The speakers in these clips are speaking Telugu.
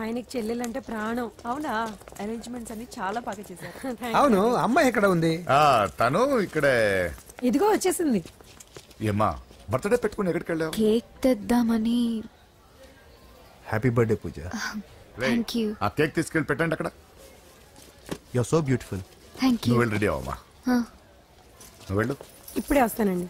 ఆయనకి చెల్లెలంటే ప్రాణం. అవునా? అరేంజ్మెంట్స్ అన్ని చాలా బాగా చేశారు. అవును, అమ్మాయి ఎక్కడ ఉంది? తను ఇక్కడే. ఇదిగో వచ్చేసింది. ఏమ్మా బర్త్డే పెట్టుకుని ఎక్కడికి వెళ్ళావు? కేక్ తెద్దామని. Happy birthday Pooja. Thank you. ఆ కేక్ తీసుకెళ్ళి పెట్టండి అక్కడ. You are so beautiful. Thank you. నువ్వు వెళ్ళి రెడీ అవమ్మా. నువ్వు వెళ్ళు. ఇప్పుడే వస్తానండి.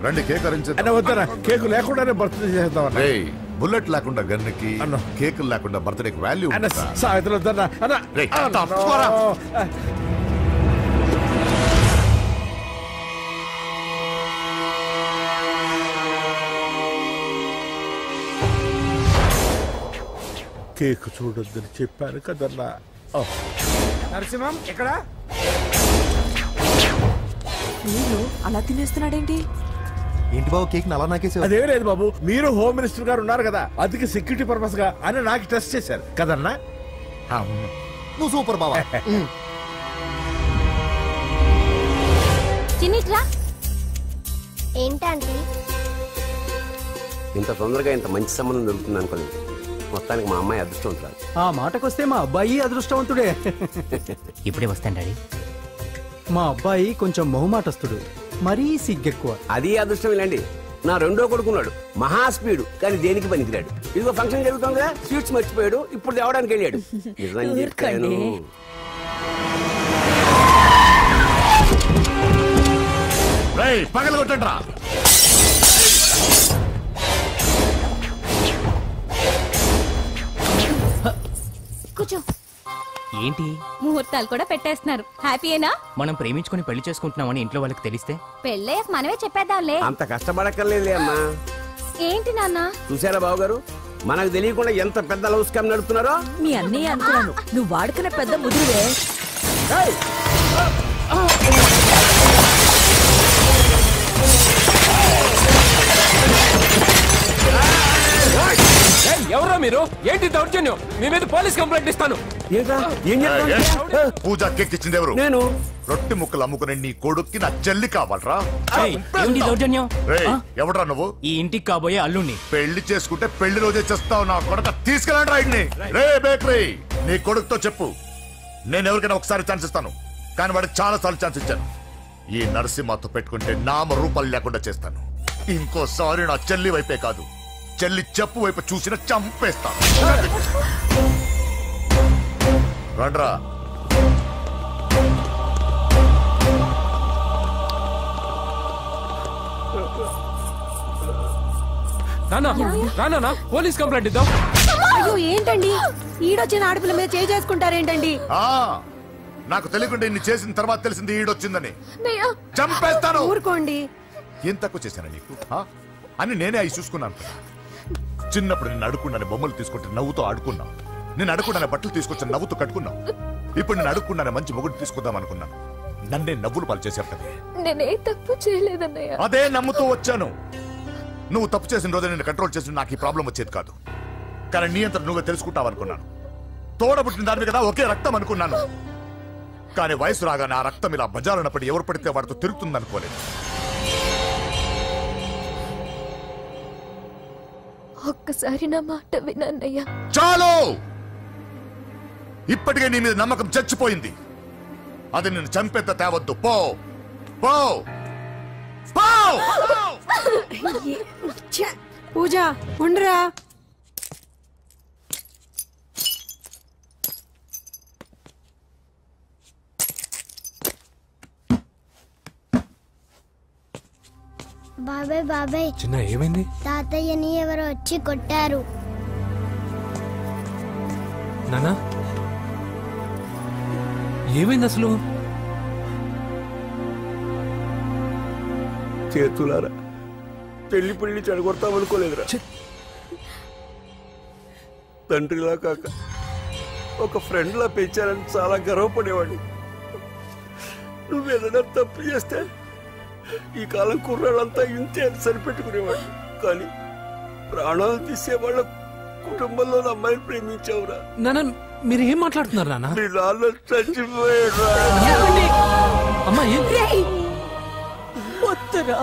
రండి కేక్ అరేంజ్. వద్దరా, కేక్ లేకుండానే బర్త్డే చేద్దాం. బుల్లెట్ లేకుండా గన్నుకి, కేక్ లేకుండా బర్త్డేకి వాల్యూ. కేక్ చూడొద్దని చెప్పాను కదన్నా. నరసింహం ఎక్కడ? అలా తినేస్తున్నాడేంటి? ఏంటి బాబు కేక్ అలా నాకేసి? అదే లేదు బాబు, మీరు హోమ్ మినిస్టర్ గారు ఉన్నారు కదా, అందుకే సెక్యూరిటీ పర్పస్ గా అని నాకు టెస్ట్ చేశారు కదన్నా. నువ్వు సూపర్ బాబా. ఏంటంటే ఇంత తొందరగా ఇంత మంచి సంబంధం దొరుకుతుంది అనుకోలేదు. మొత్తానికి మా అమ్మాయి అదృష్టవంతురాలు. ఆ మాటకొస్తే మా అబ్బాయి అదృష్టవంతుడే. ఇప్పుడే వస్తాను డాడీ. మా అబ్బాయి కొంచెం మొహమాటస్తుడు, మరీ సిగ్గెక్కువ. అది అదృష్టం ఇలాండి. నా రెండో కొడుకున్నాడు, మహా స్పీడు, కానీ దేనికి పనికిరాడు. ఇదిగో ఫంక్షన్ జరుగుతుంది కదా, స్వీట్స్ మర్చిపోయాడు, ఇప్పుడు తేవడానికి వెళ్ళాడు. నిజం చెప్పాను. పగల కొట్టండి రా. కూర్చో. ఏంటి ముహూర్తాలు కూడా పెట్టేస్తున్నారు. హ్యాపీయేనా? మనం ప్రేమించుకుని పెళ్లి చేసుకుంటున్నామని ఇంట్లో వాళ్ళకి తెలిస్తే పెళ్ళేసి మనమే చెప్పేద్దాంలే. అంత కష్టపడక్కర్లేదులే అమ్మా. ఏంటి నాన్న? చూసారా బాబు గారు, మనకు తెలియకుండా ఎంత పెద్ద లవ్ స్కామ్ నడుపుతున్నారో. మీ అన్నయ్య అనుకున్నాను, నువ్వు వాడుకునే పెద్ద ముదురువే. ఎవరో మీరు? ఏంటి దౌర్జన్యం? మీ మీద పోలీస్ కంప్లైంట్ ఇస్తాను. పూజ కేక్ ఇచ్చింది ఎవరు? నేను. రొట్టె ముక్కలు అమ్ముకునే నీ కొడుక్కి నా చెల్లి కావాలరా? ఏంటి దౌర్జన్యం? ఎవడ్రా నువ్వు? ఈ ఇంటికి కాబోయే అల్లుణ్ణి. పెళ్లి చేసుకుంటే పెళ్లి రోజే చేస్తావు నా కొడుక. తీసుకెళ్ళండి రైడ్ని. రే బేకరీ, నీ కొడుకుతో చెప్పు, నేను ఎవరికైనా ఒకసారి ఛాన్స్ ఇస్తాను, కానీ వాడికి చాలా సార్లు ఛాన్స్ ఇచ్చాను. ఈ నరసింహతో పెట్టుకుంటే నామ రూపాలు లేకుండా చేస్తాను. ఇంకోసారి నా చెల్లి వైపే కాదు, చెల్లి చెప్పు వైపు చూసిన చంపేస్తా. రండ్రా. నానా పోలీస్ కంప్లైంట్ ఇద్దాం. అయ్యో ఏంటండి, ఈడొచ్చిన ఆడపిల్ల మీద చేసుకుంటారేంటండి? నాకు తెలియకుండా ఇన్ని చేసిన తర్వాత తెలిసింది ఈడొచ్చిందని. చంపేస్తాను. ఊరుకోండి. ఏం తక్కువ చేశాను నీకు అని నేనే అవి చూసుకున్నాను. చిన్నప్పుడు నేను అడుక్కున్నాను బొమ్మలు తీసుకుంటే నవ్వుతో ఆడుకున్నావు. నేను అడుక్కున్నాను బట్టలు తీసుకొచ్చి నవ్వుతో కట్టుకున్నావు. ఇప్పుడు నేను అడుక్కున్నాను మంచి మొగుడు తీసుకుందాం అనుకున్నాను. నన్నే నవ్వులు పాలు చేశారు కదా. నేనే తప్పు చేయలేదన్నయ్య. అదే నమ్ముతూ వచ్చాను. నువ్వు తప్పు చేసిన రోజు నేను కంట్రోల్ చేసిన నాకు ఈ ప్రాబ్లం వచ్చేది కాదు. కానీ నీ అంతా నువ్వే తెలుసుకుంటావు అనుకున్నాను. తోడబుట్టిన దాని కదా ఒకే రక్తం అనుకున్నాను. కానీ వయసు రాగానే ఆ రక్తం ఇలా బజారునప్పుడు ఎవరు పడితే వాడితో తిరుగుతుంది అనుకోలేదు. ఒక్కసారి నా మాట వినన్నయ్య. చాలు, ఇప్పటికే నీ మీద నమ్మకం చచ్చిపోయింది. అది నిన్ను చంపేత తేవద్దు. పో పో పో. పూజ ఉండరా. బాబాయ్ బాబాయ్, చిన్న ఏమైంది? తాతయ్యని ఎవరో వచ్చి కొట్టారు. నానా ఏమైంది అసలు? చేతులారా పెళ్లి పెళ్లి చెడగొడతాం అనుకోలేదురా. తండ్రిలా కాక ఒక ఫ్రెండ్ లా పెంచారని చాలా గర్వపడేవాడిని. నువ్వేదైనా తప్పు చేస్తే ఈ కాలం కుర్రాళ్ళంతా ఇంతే అని సరిపెట్టుకునేవాడు. కానీ ప్రాణాలు తీసే వాళ్ళ కుటుంబంలో అమ్మాయిని ప్రేమించావురా. నాన్న మీరు ఏం మాట్లాడుతున్నారు నాన్న? మీ నాన్న చచ్చిపోయాడు. అమ్మా వద్దురా,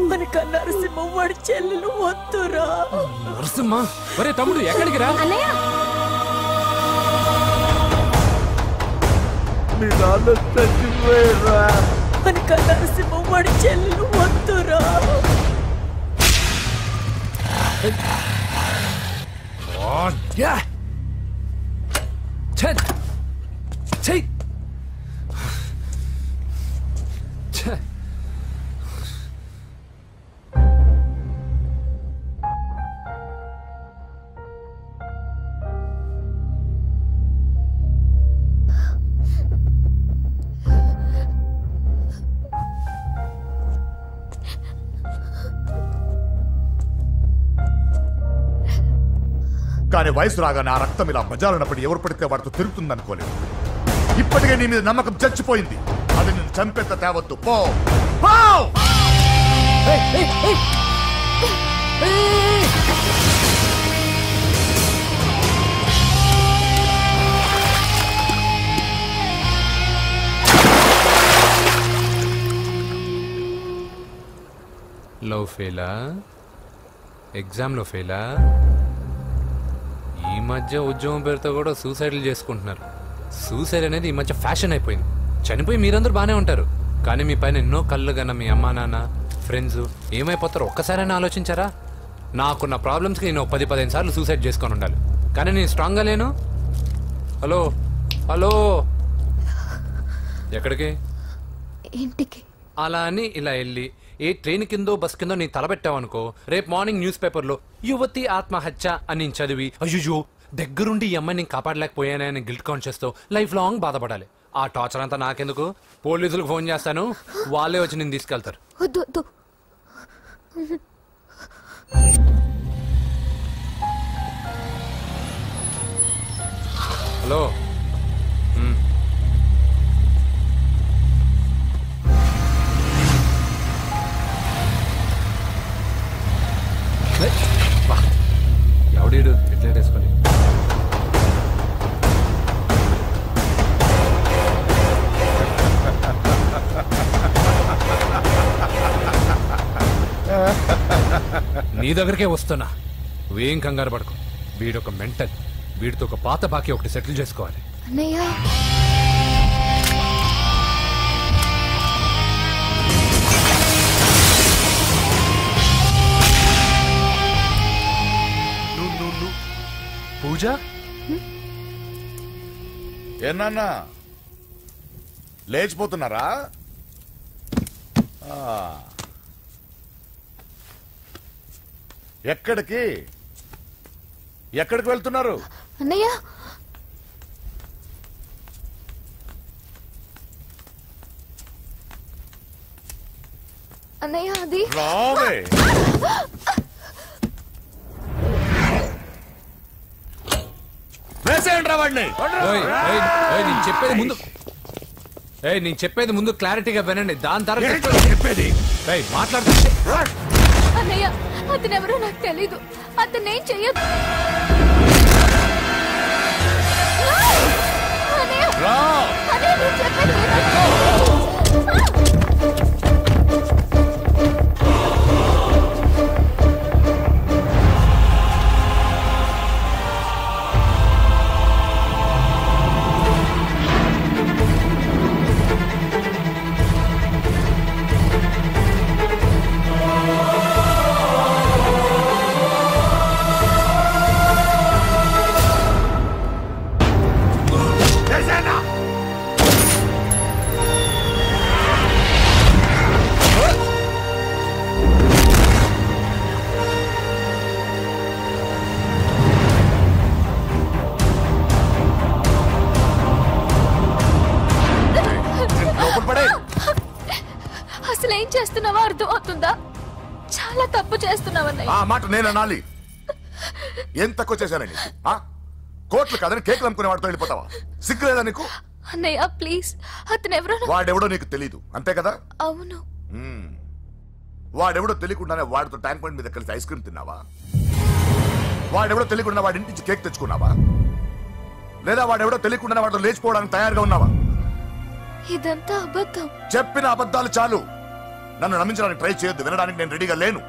మనకు నరసింహం వాడి చెల్లెలు వద్దురా. నరసింహ ఒరే తమ్ముడు ఎక్కడికి రా? మీ నాన్న చచ్చిపోయారా? మనకు నరసింహం వాడి చెల్లెలు వద్దురా. కానీ వయసు రాగానే ఆ రక్తం ఇలా బజారున్నప్పుడు ఎవరు పడితే వాడితో తిరుగుతుందనుకోలేదు. ఇప్పటికే నీ మీద నమ్మకం చచ్చిపోయింది. అది నేను చంపేంత తేవద్దు. పో పో. లవ్ ఫెయిలా? ఎగ్జామ్లో ఫెయిలా? ఈ మధ్య ఉద్యోగం పేరుతో కూడా సూసైడ్లు చేసుకుంటున్నారు. సూసైడ్ అనేది ఈ మధ్య ఫ్యాషన్ అయిపోయింది. చనిపోయి మీరందరూ బాగానే ఉంటారు, కానీ మీ పైన ఎన్నో కళ్ళు కన్నా మీ అమ్మా నాన్న ఫ్రెండ్స్ ఏమైపోతారో ఒక్కసారైనా ఆలోచించారా? నాకున్న ప్రాబ్లమ్స్కి నేను 10-15 సార్లు సూసైడ్ చేసుకొని ఉండాలి, కానీ నేను స్ట్రాంగ్గా లేను. హలో హలో, ఎక్కడికి? ఇంటికి. అలా అని ఇలా వెళ్ళి ఏ ట్రైన్ కిందో బస్ కిందో నీ తలపెట్టావనుకో, రేపు మార్నింగ్ న్యూస్ పేపర్లో యువతి ఆత్మహత్య అని నేను చదివి అయ్యో దగ్గరుండి ఈ అమ్మాయి నేను కాపాడలేకపోయానే అని గిల్ట్ కాన్షియస్ తో లైఫ్ లాంగ్ బాధపడాలి. ఆ టార్చర్ అంతా నాకెందుకు? పోలీసులకు ఫోన్ చేస్తాను, వాళ్ళే వచ్చి నేను తీసుకెళ్తారు. హలో, ఎవడీడు ఎట్లా వేసుకొని నీ దగ్గరికే వస్తున్నా. నువ్వేం కంగారు పడకు. వీడొక మెంటల్. వీడితో ఒక పాత బాకీ ఒకటి సెటిల్ చేసుకోవాలి. అన్నయ్య, పూజ ఏనా లేచిపోతున్నారా? ఎక్కడికి ఎక్కడికి వెళ్తున్నారు? అన్నయ్య, అన్నయ్య అది రావే. నేను చెప్పేది ముందు క్లారిటీగా వినండి, దాని తర్వాత చెప్పేది మాట్లాడుతూ. అన్నయ్య, అతనెవరో నాకు తెలీదు. అతనేం చెయ్యదు. అసలు ఏం చేస్తున్నావో అర్థం అవుతుందా? చాలా తప్పు చేస్తున్నావన్నయ్య. ఆ మాట నేను అనాలి? ఏం తక్కువ చేశానండి? కోట్లు కాదని కేకులు అమ్ముకునే వాడితో వెళ్ళిపోతావా? సిగ్గులేదా నీకు? అన్నయ్య ప్లీజ్, అతనెవరో వాడెవడో నీకు తెలీదు అంతే కదా? అవును. వాడెవడో తెలియకుండానే వాడితో ట్యాంక్ పాయింట్ మీద కలిసి ఐస్ క్రీమ్ తిన్నావా? వాడెవడో తెలియకుండా వాడి ఇంటి నుంచి కేక్ తెచ్చుకున్నావా? లేదా వాడెవడో తెలియకుండానే వాడితో లేచిపోవడానికి తయారుగా ఉన్నావా? ఇదంతా అబద్ధం. చెప్పిన అబద్ధాలు చాలు. నన్ను నమ్మించడానికి ట్రై చేయొద్దు. వినడానికి నేను రెడీగా లేను.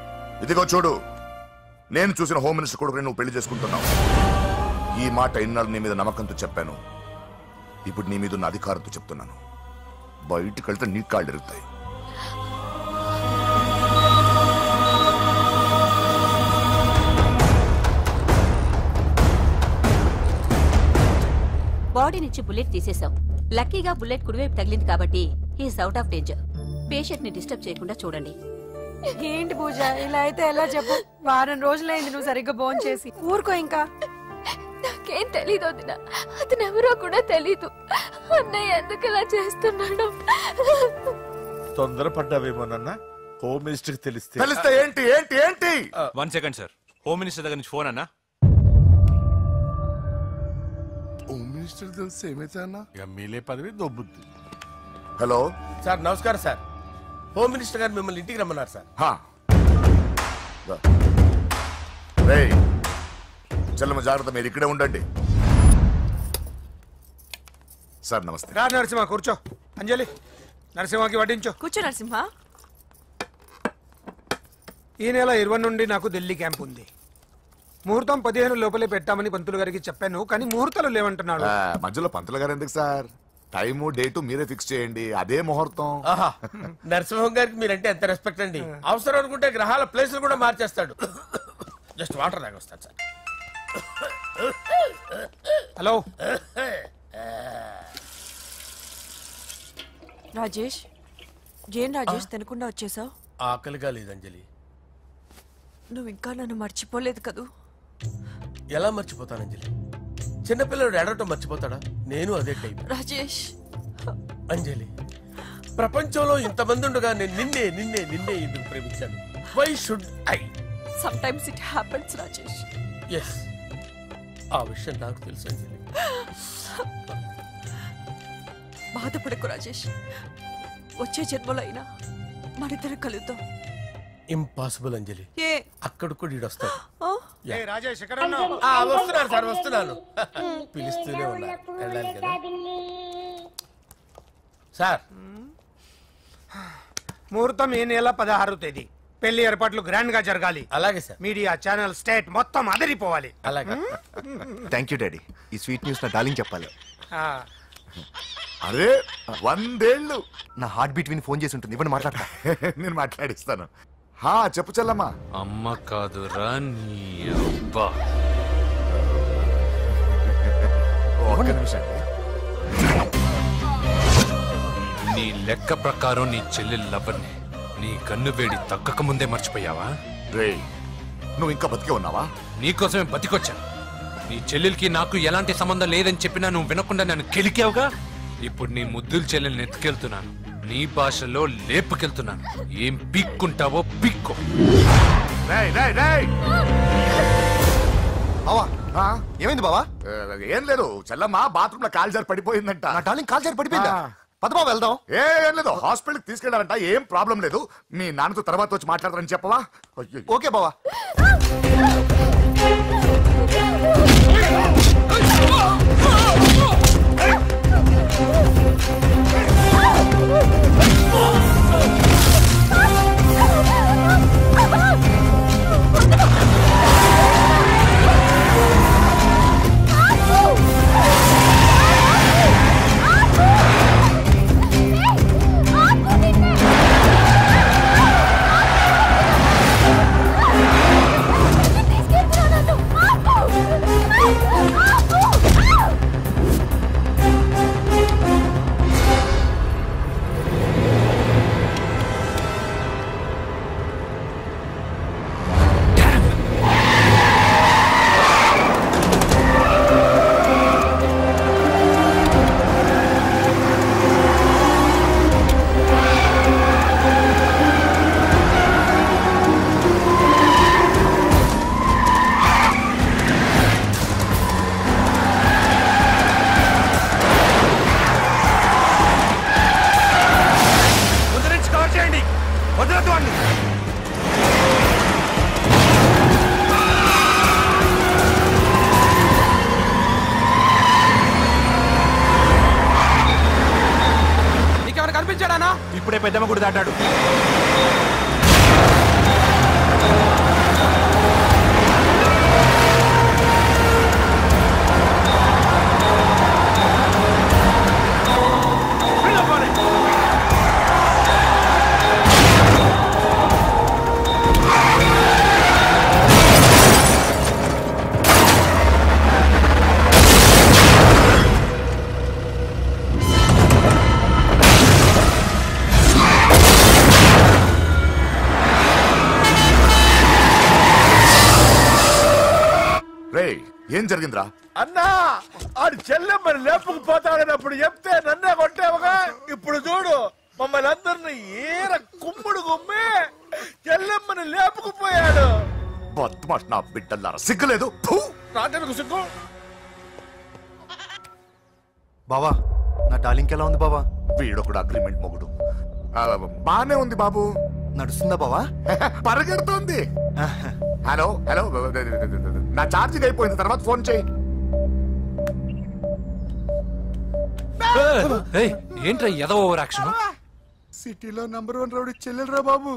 ఇదిగో చూడు, నేను చూసిన హోమ్ మినిస్టర్ కొడుకుని నువ్వు పెళ్లి చేసుకుంటున్నావు. ఈ మాట ఇన్నాళ్ళు నీ మీద నమ్మకంతో చెప్పాను. ఇప్పుడు నీ మీద ఉన్న అధికారంతో చెప్తున్నాను. బయటికి వెళ్తే నీ కాళ్ళు ఎరుగుతాయి. బాడీ నుంచి బుల్లెట్ తీసేశాం. లక్కీగా బుల్లెట్ కుడివైపు తగిలింది కాబట్టి is out of danger. Patient ని డిస్టర్బ్ చేయకుండా చూడండి. ఏంటి పూజ ఇలా అయితే ఎలా చెప్పు? వారం రోజులైంది నువ్వు సరిగ్గా భోజనం చేసి. ఊరుకో ఇంకా. నాకేం తెలీదు వదిన, అతను ఎవరో కూడా తెలీదు. అన్నయ్య ఎందుకు ఇలా చేస్తున్నాడు? తొందరపడ్డావేమోనన్నా. హోమ్ మినిస్టర్ తెలిస్తే ఏంటి ఏంటి ఏంటి? 1 సెకండ్ సార్. హోమ్ మినిస్టర్ దగ్గర నుంచి ఫోన్ అన్నా. హోమ్ మినిస్టర్ తెలిస్తే ఏమైతే అన్నా ఎమ్మెల్యే పదవి దొబ్బుద్ది. హలో సార్, నమస్కారం సార్. హోమ్ మినిస్టర్ గారు మిమ్మల్ని ఇంటికి రమ్మన్నారు సార్. చెల్లమ్మ జాగ్రత్త, మీరు ఇక్కడే ఉండండి. సార్ నమస్తే. నరసింహ కూర్చో. అంజలి, నరసింహకి వడ్డించో. కూర్చో నరసింహ. ఈ నెల 20 నుండి నాకు ఢిల్లీ క్యాంప్ ఉంది. ముహూర్తం 15 లోపలే పెట్టామని పంతులు గారికి చెప్పాను, కానీ ముహూర్తాలు లేవంటున్నాడు. మధ్యలో పంతులు గారు ఎందుకు సార్? టైము డేటు మీరే ఫిక్స్ చేయండి, అదే ముహూర్తం. నరసింహం గారికి మీరంటే ఎంత రెస్పెక్ట్ అండి. అవసరం అనుకుంటే గ్రహాల ప్లేసులు కూడా మార్చేస్తాడు. జస్ట్ వాటర్ తాగొస్తాడు సార్. హలో రాజేష్, ఏం రాజేష్ తినకుండా వచ్చేసావు? ఆకలిగా లేదు అంజలి. నువ్వు ఇంకా నన్ను మర్చిపోలేదు కదూ? ఎలా మర్చిపోతాను అంజలి? చిన్నపిల్లడు ఏడవటం మర్చిపోతాడా? నేను అదే టైప్. రాజేష్, అంజలి, ప్రపంచంలో ఇంతమంది ఉండగా నేను నిన్నే నిన్నే నిన్నే ఎందుకు ప్రేమించాను? Why should I? Sometimes it happens Rajesh. Yes, ఆ విషయం నాకు తెలుసు అంజలి. బాధపడకు రాజేష్. వచ్చే జన్మలో అయినా మనిద్దరం కలుద్దాం. ఇంపాసిబుల్ అంజలి. అక్కడ కూడా ఈడొస్తాడు. రాజేష్ వస్తున్నాను సార్, వస్తున్నాను. పిలుస్తూనే ఉన్నారు, వెళ్ళాలి కదా సార్. ముహూర్తం ఈ నెల 16వ తేదీ. పెళ్లి ఏర్పాట్లు గ్రాండ్ గా జరగాలి. అలాగే సార్. మీడియా ఛానల్ స్టేట్ మొత్తం అదిరిపోవాలి. అలాగే. Thank you daddy. ఈ స్వీట్ న్యూస్ నా డార్లింగ్ చెప్పాలి. అరే 100 ఏళ్ళు. నా హార్ట్ బీట్ విని ఫోన్ చేసి ఉంటుంది. ఇవ్వండి మాట్లాడతా. నేను మాట్లాడిస్తాను. చెప్పు చెల్లమ్మా. అమ్మ కాదు రాని అబ్బా. ఒక్క నిమిషం. నీ లెక్క ప్రకారం నీ చెల్లెలు లవర్ని నీ కన్ను వేడి తగ్గక ముందే మర్చిపోయావా? రే, నువ్వు ఇంకా బతికే ఉన్నావా? నీకోసమే బతికొచ్చాను. నీ చెల్లెలకి నాకు ఎలాంటి సంబంధం లేదని చెప్పినా నువ్వు వినకుండా నన్ను కెలికావుగా. ఇప్పుడు నీ ముద్దుల చెల్లెల్ని ఎత్తుకెళ్తున్నాను. నీ భాషలో లేపుకెళ్తున్నాను. ఏం పీక్కుంటావో పీక్కో. ఏమైంది బావా? ఏం లేదు, చెల్లమ్మ బాత్రూమ్ లో కాల్జారి పడిపోయిందంట. నా డార్లింగ్ కాల్జారి పడిపోయిందా? పదమా వెళ్దాం. ఏం లేదు, హాస్పిటల్కి తీసుకెళ్లారంట. ఏం ప్రాబ్లం లేదు. మీ నాన్నతో తర్వాత వచ్చి మాట్లాడతారని చెప్పవా? ఓకే బావా. పంపించాడానా? ఇప్పుడే పెద్దమ్మ గుడి దాటాడు. ఏం జరిగిందిరా? అన్నా ఆడు చెల్లెమ్మని లేపుకుపోతాడనప్పుడు చెప్తే నన్నే కొట్టావుగా. ఇప్పుడు చూడు మమ్మల్ని అందరిని ఏర కుమ్ముడు గుమ్మి చెల్లెమ్మని లేపుకుపోయాడు. బద్మాష్ నా బిడ్డల్లారా, సిగ్గులేదు? నాకెందుకు సిగ్గు? బావా నా డార్లింగ్ ఎలా ఉంది బావా? వీడొకడు అగ్రిమెంట్ మొగుడు. బానే ఉంది బాబు. నడుస్తుందా బావా? పరిగెడుతోంది. హలో హలో, నా ఛార్జింగ్ అయిపోయింది, తర్వాత ఫోన్ చేయి. ఏంట్రా ఎదో ఓవర్ యాక్షన్? సిటీలో నంబర్ 1 రౌడీ చెల్లెలరా బాబు.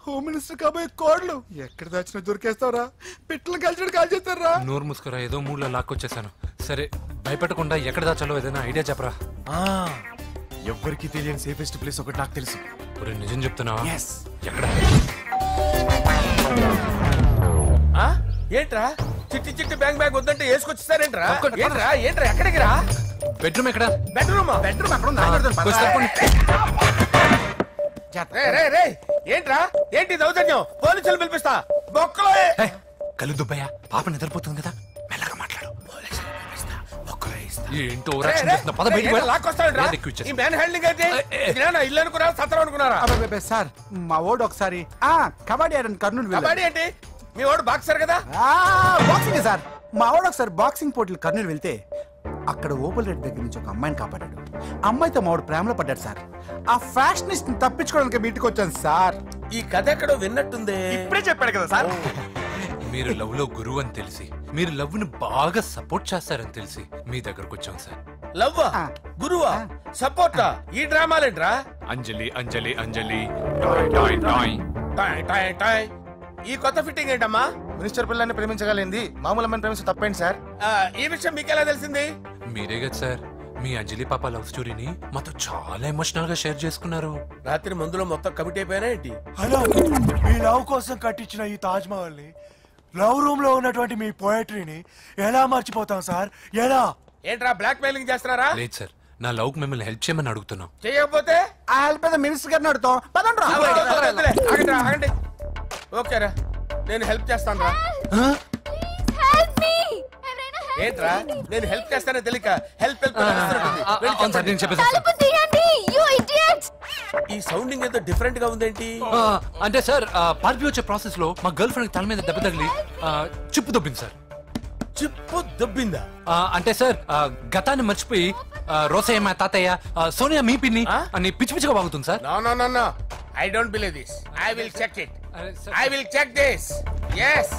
హోమ్ మినిస్టర్ కాబోయే కోడ్లు ఎక్కడ దాచినా దొరికేస్తావరా? పిట్టలు కలిసి కాల్ చేస్తారా? నోరు ముసుకురా, ఏదో మూడ్లో లాక్కొచ్చేసాను. సరే భయపెట్టకుండా ఎక్కడ దాచాలో ఏదైనా ఐడియా చెప్పరా. ఎవ్వరికి తెలియని సేఫెస్ట్ ప్లేస్ ఒకటి నాకు తెలుసు. నిజం చెప్తున్నావా? ఎక్కడ? ఏంట్రా చిట్టి చిట్టి బ్యాంగ్ బ్యాంగ్ వద్దంటే వేసుకొచ్చేసారేంట్రా? ఏంట్రా ఏంట్రా ఎక్కడికి రా? బెడ్రూమ్ ఎక్కడ? బెడ్రూమ్ బెడ్రూమ్ అక్కడ ఏంట్రా? ఏంటి దౌర్జన్యం? పోలీసులు పిలిపిస్తా. బొక్కలో కళ్ళు దుబ్బయ్యా, పాప నిద్రపోతుంది కదా, మెల్లగా మాట్లాడు. ఏంటో ఓవర్ యాక్షన్ చేస్తున్నా, పద బయటికి వెళ్ళు. ఈ మ్యాన్ హ్యాండ్లింగ్ అయితే ఇల్లు అనుకున్నారా, సత్రం అనుకున్నారా? సార్ మా ఓడు ఒకసారి కబడ్డీ ఆడని కర్నూలు కబడ్డీ ఏంటి? మీ వాడు బాక్సర్ కదా? Boxing sir. మా వాడు ఒకసారి బాక్సింగ్ పోటీలు కర్నూలు వెళ్తే అక్కడ ఓపెల్ రెడ్ దగ్గర నుంచి ఒక అమ్మాయిని కాపాడాడు. అమ్మాయితో మా వాడు ప్రేమలో పడ్డాడు సార్. ఆ ఫ్యాషనిస్ట్ తప్పించుకోవడానికి మీటికి వచ్చాను సార్. ఈ కథ ఎక్కడో విన్నట్టుంది. ఇప్పుడే చెప్పాడు కదా సార్. మీరు లవ్ లో గురువు అని తెలిసి, మీరు లవ్ ను బాగా సపోర్ట్ చేస్తారని తెలిసి మీ దగ్గరకు వచ్చాం సార్. లవ్వా గురువా సపోర్టా? ఈ డ్రామాలేంట్రా? Anjali Anjali Anjali toy toy toy toy toy toy. ఈ కొత్త ఫిట్టింగ్ ఏంటమ్మా? మినిస్టర్ పిల్లల్ని ప్రేమించగలిగింది మామూలు అమ్మని ప్రేమించి తప్పేంటి సార్? ఈ విషయం మీకెలా తెలిసింది? మీరే కదా సార్ మీ అంజలి పాప లవ్ స్టోరీని మాతో చాలా ఎమోషనల్ గా షేర్ చేసుకున్నారు. రాత్రి మందులో మొత్తం కమిటీ అయిపోయినా ఏంటి? హలో, మీ లవ్ కోసం కట్టించిన ఈ తాజ్ మహల్ ని, లవ్ రూమ్ లో ఉన్నటువంటి మీ పోయట్రీని ఎలా మర్చిపోతాం సార్? ఎలా? ఏంట్రా బ్లాక్ మెయిలింగ్ చేస్తున్నారా? లేదు సార్, నా లవ్ కు మిమ్మల్ని హెల్ప్ చేయమని అడుగుతున్నాం. చేయకపోతే ఆ హెల్ప్ అయితే మినిస్టర్ గారిని అడుగుతాం. ఆగండి. ఓకేరా, నేను హెల్ప్ చేస్తాను రా. ఏంట్రా నేను హెల్ప్ చేస్తానో తెలియక హెల్ప్ ఈ సౌండింగ్ ఏదో డిఫరెంట్ గా ఉందేంటి? అంటే సార్ పార్టీ వచ్చే ప్రాసెస్ లో మా గర్ల్ ఫ్రెండ్ తల మీద దెబ్బ తగిలి చిప్పు దొబ్బింది సార్. చిప్పు దొబ్బిందా? అంటే సార్ గతాన్ని మర్చిపోయి రోసయ్య మా తాతయ్య, సోనియా మీ పిన్ని అని పిచ్చి పిచ్చిగా బాగుతుంది sir. No I don't believe this. I will check it. I will check this. yes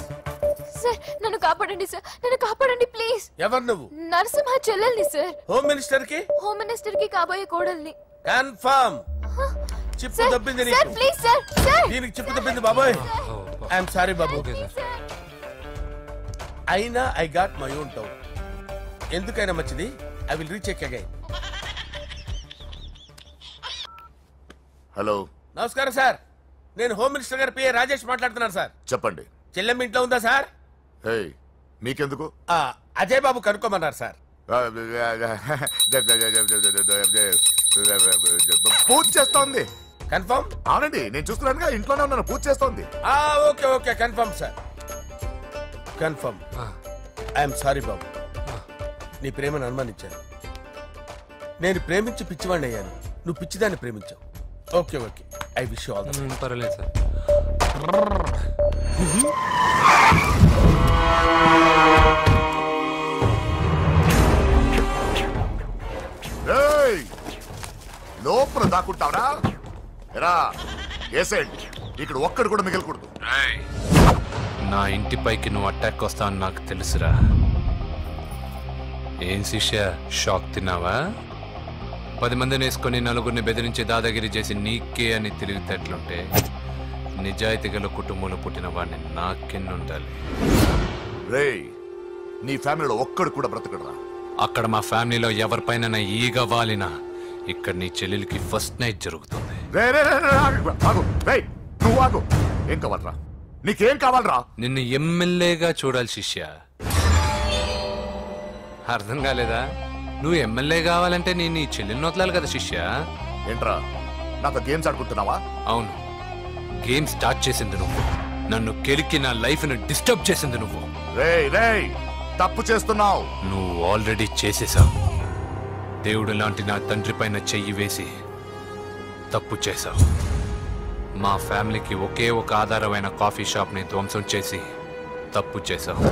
sir నన్ను కాపాడండి సార్, నన్ను కాపాడండి ప్లీజ్. ఎవరు నువ్వు? నరసింహ చెల్లెల్ని సార్. హోమ్ మినిస్టర్ కి? హోమ్ మినిస్టర్ కి కాబోయే కోడల్ని. కన్ఫర్మ్. చిప్పు దొబ్బింది నీకు. Sir please sir. సార్ దీనికి చిప్పు దొబ్బింది బాబోయ్. ఐఎమ్ సారీ బాబు. అయినా I got my own town. ఎందుకైనా మంచిది, I will recheck again. Hello, నమస్కారం సార్. నేను హోమ్ మినిస్టర్ గారి పిఏ రాజేష్ మాట్లాడుతున్నాను సార్. చెప్పండి. చెల్లెమ్మ ఇంట్లో ఉందా సార్? మీకెందుకు? అజయ్ బాబు కనుక్కోమన్నారు సార్. పూజ చేస్తోంది. కన్ఫర్మ్? అవునండి, నేను చూస్తున్నానుగా, ఇంట్లోనే ఉన్నాను, పూజ చేస్తోంది. Okay confirm sir, confirm. I'm sorry బాబు, నీ ప్రేమను అనుమానించాను. నేను ప్రేమించి పిచ్చివాడిని అయ్యాను, నువ్వు పిచ్చిదాన్ని ప్రేమించావు. Okay I wish you all the best. పర్వాలేదు సార్. లోపల దాక్కుంటావరా? ఎరా ఏసేంటి, ఇక్కడ ఒక్కడు కూడా మిగలకూడదు. నా ఇంటి పైకి నువ్వు అటాక్ వస్తావని నాకు తెలుసురా. ఏం శిష్య, షాక్ తిన్నావా? 10 మందిని వేసుకొని నలుగురిని బెదిరించి దాదాగిరి చేసి నీకే అని తెలివితేటలుంటే నిజాయితీ గల కుటుంబంలో పుట్టిన వాడిని నాకెన్నుండాలి. రేయ్, నీ ఫ్యామిలీలో ఒక్కడు కూడా బ్రతకడరా? అక్కడ మా ఫ్యామిలీలో ఎవరిపైన ఈగ వాలినా ఇక్కడ నీ చెల్లెలికి ఫస్ట్ నైట్ జరుగుతుంది. నువ్వు ఆగు. ఏం కావాలరా? నీకేం కావాలరా? నిన్ను ఎమ్మెల్యేగా చూడాలి శిష్య. అర్థం కాలేదా? నువ్వు ఎమ్మెల్యే కావాలంటే నేను నీ చెల్లెల్ని వదలాలి కదా శిష్య. ఏంట్రా, నాతో గేమ్స్ ఆడుకుంటున్నావా? అవును, గేమ్ స్టార్ట్ చేసింది నువ్వు. నన్ను కెలికి నా లైఫ్ ను డిస్టర్బ్ చేసింది నువ్వు. రేయ్, తప్పు చేస్తున్నావు. నువ్వు ఆల్రెడీ చేసేసావు. దేవుడు లాంటి నా తండ్రి పైన చెయ్యి వేసి తప్పు చేశావు. మా ఫ్యామిలీకి ఒకే ఒక ఆధారమైన కాఫీ షాప్ ని ధ్వంసం చేసి తప్పు చేశావు.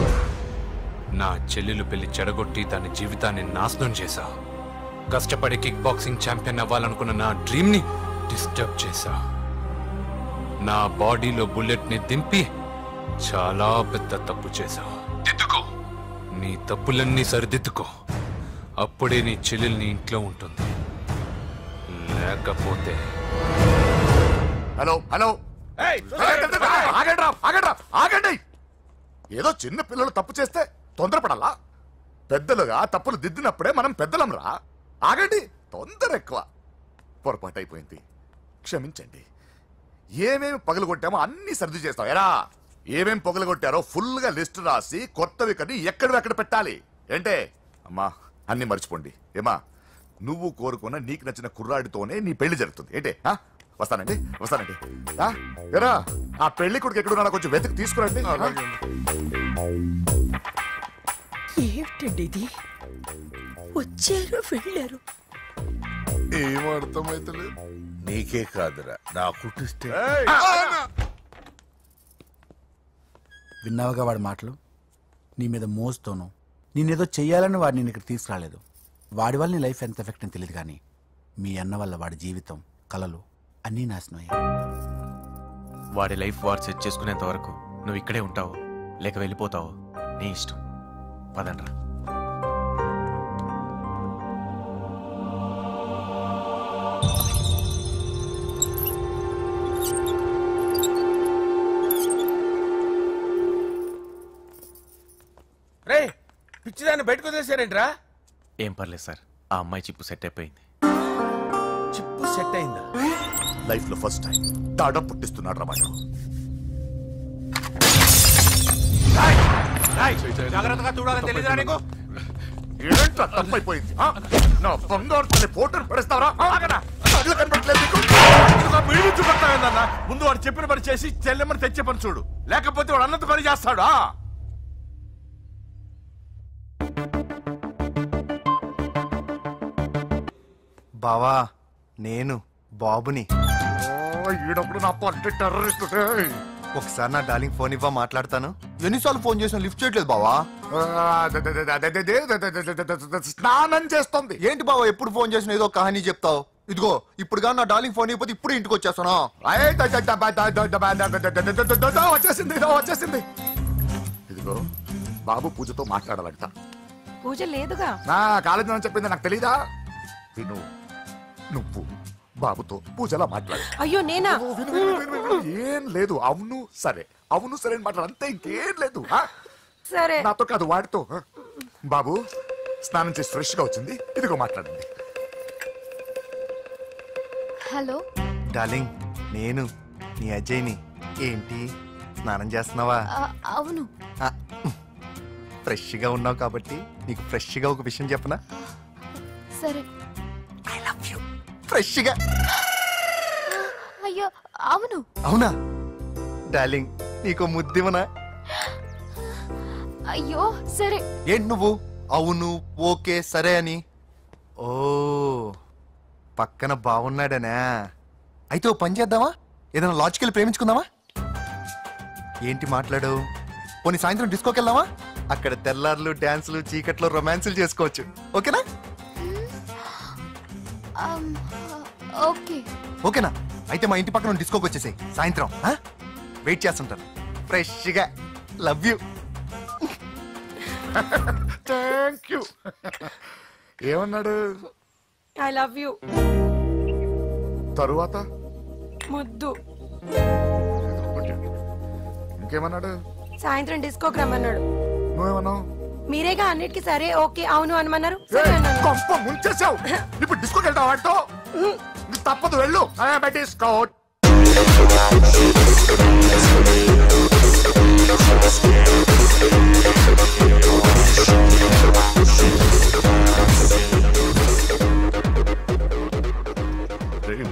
నా చెల్లెలు పెళ్లి చెడగొట్టి దాని జీవితాన్ని నాశనం చేశావు. కష్టపడి కిక్ బాక్సింగ్ ఛాంపియన్ అవ్వాలనుకున్న నా డ్రీమ్ ని డిస్టర్బ్ చేశావు. నా బాడీలో బుల్లెట్ ని దింపి చాలా పెద్ద తప్పు చేశావు. దిద్దుకో, నీ తప్పులన్నీ సరిదిద్దుకో. అప్పుడే నీ చెల్లెలు నీ ఇంట్లో ఉంటుంది. లేకపోతే హలో ఆగండి. ఏదో చిన్న పిల్లలు తప్పు చేస్తే తొందరపడాలా? పెద్దలుగా తప్పులు దిద్దినప్పుడే మనం పెద్దలంరా. ఆగండి, తొందర ఎక్కువ. పొరపాటు అయిపోయింది, క్షమించండి. ఏమేమి పగలగొట్టామో అన్ని సర్ది చేస్తాం. ఎరా, ఏమేమి పగలగొట్టారో ఫుల్ గా లిస్ట్ రాసి కొత్తవి కని ఎక్కడ పెట్టాలి. ఏంటే అమ్మా, అన్ని మర్చిపోండి. ఏమా, నువ్వు కోరుకున్న నీకు నచ్చిన కుర్రాడితోనే నీ పెళ్లి జరుగుతుంది. ఏంటే? వస్తానండి. ఎరా, ఆ పెళ్లి కొడుకు ఎక్కడున్నా కొంచెం వెతికి తీసుకురండి. ఏమిటండి ఇది? వచ్చారు వెళ్ళారు. ఏం అర్థమైతలేదు. నీకే కాదురా, నా కుట్టిస్తే. విన్నావుగా వాడి మాటలు? నీ మీద మోస్తోను నేనేదో చెయ్యాలని వాడు నేను ఇక్కడ తీసుకురాలేదు. వాడి వల్ల నీ లైఫ్ ఎంత ఎఫెక్ట్ అని తెలియదు, కానీ మీ అన్న వల్ల వాడి జీవితం, కలలు అన్నీ నాశనం అయ్యాయి. వాడి లైఫ్ వాడు సెట్ చేసుకునేంత వరకు నువ్వు ఇక్కడే ఉంటావు, లేక వెళ్ళిపోతావు, నీ ఇష్టం. పదండ్రా. రే, పిచ్చిదాన్ని బయటకు వదిలేసారేంట్రా? ఏం పర్లేదు సార్, ఆ అమ్మాయి చిప్పు సెట్ అయిపోయింది. చిప్పు సెట్ అయిందా? లైఫ్ లో ఫస్ట్ టైం తాడం పుట్టిస్తున్నాడు రమాట. జాగ్రత్తగా చూడాలని తెలియదురా నీకు? ఏంట్రా తప్పైపోయింది? నా బంగారు తల్లి ఫోటోలు పడేస్తావరా? కనపడలేదు నీకు? చూపెడతావేందన్నా? ముందు వాడు చెప్పిన పని చేసి చెల్లెమ్మని తెచ్చే పని చూడు, లేకపోతే వాడు అన్నది పని చేస్తాడు. బావా, నేను బాబుని. ఈడప్పుడు నా పట్టి టెర్రరిస్ట్. ఒకసారి నా డార్లింగ్ ఫోన్ ఇవ్వ, మాట్లాడతాను. ఎన్నిసార్లు ఫోన్ చేసిన లిఫ్ట్ చేయట్లేదు బావా. స్నానం చేస్తుంది. ఏంటి బావా, ఎప్పుడు ఫోన్ చేసిన ఏదో కహానీ చెప్తావు. ఇదిగో ఇప్పుడు నా డార్లింగ్ ఫోన్ ఇవ్వకపోతే ఇప్పుడు ఇంటికి వచ్చేస్తాను. వచ్చేసింది. ఇదిగో బాబు పూజతో మాట్లాడాలంట. పూజ లేదుగా. నా కాలేజీ అని చెప్పింది నాకు తెలీదా? విను, నువ్వు బాబుతో పూజలా మాట్లాడు. అయ్యో నేనా? ఏం లేదు. అవును సరే, అవును సరే అని మాట్లాడు, అంతే, ఇంకేం లేదు. సరే, నాతో కాదు వాడితో. బాబు స్నానం చేసి ఫ్రెష్ గా వచ్చింది, ఇదిగో మాట్లాడండి. హలో డార్లింగ్, నేను నీ అజయ్ని. ఏంటి స్నానం చేస్తున్నావా? అవును. ఫ్రెష్ గా ఉన్నావు కాబట్టి నీకు ఫ్రెష్ గా ఒక విషయం చెప్పనా? సరే. I love you. ఫ్రెష్ గా. అయ్యో అవును. అవునా డార్లింగ్, నీకు ముద్దివనా? అయ్యో సరే. ఏంటి నువ్వు అవును ఓకే సరే అని? ఓ, పక్కన బాగున్నాడనా? అయితే ఓ పని చేద్దామా? ఏదైనా లాజికల్ ప్రేమించుకుందామా? ఏంటి మాట్లాడు? పోనీ సాయంత్రం డిస్కోకి వెళ్దామా? అక్కడ తెల్లార్లు డాన్సులు, చీకట్లో రొమాన్సులు చేసుకోవచ్చు. ఓకేనా? ఓకే. ఓకేనా? అయితే మా ఇంటి పక్కన డిస్కోకి వచ్చేసాయి సాయంత్రం. వెయిట్ చేస్తుంటాను ఫ్రెష్గా. Love you. Thank you. ఏమన్నాడు? I love you. తరువాత ముద్దు. ఇంకేమన్నాడు? సాయంత్రం డిస్కోకి రమ్మన్నాడు. నువ్వేమన్నావు? మీరేగా అన్నిటికీ సరే ఓకే అవును అనమన్నారు. కొంప ముంచేసావు. ఇప్పుడు డిస్కోకి వెళ్తావు అంటూ తప్పదు, వెళ్ళు. డిస్కో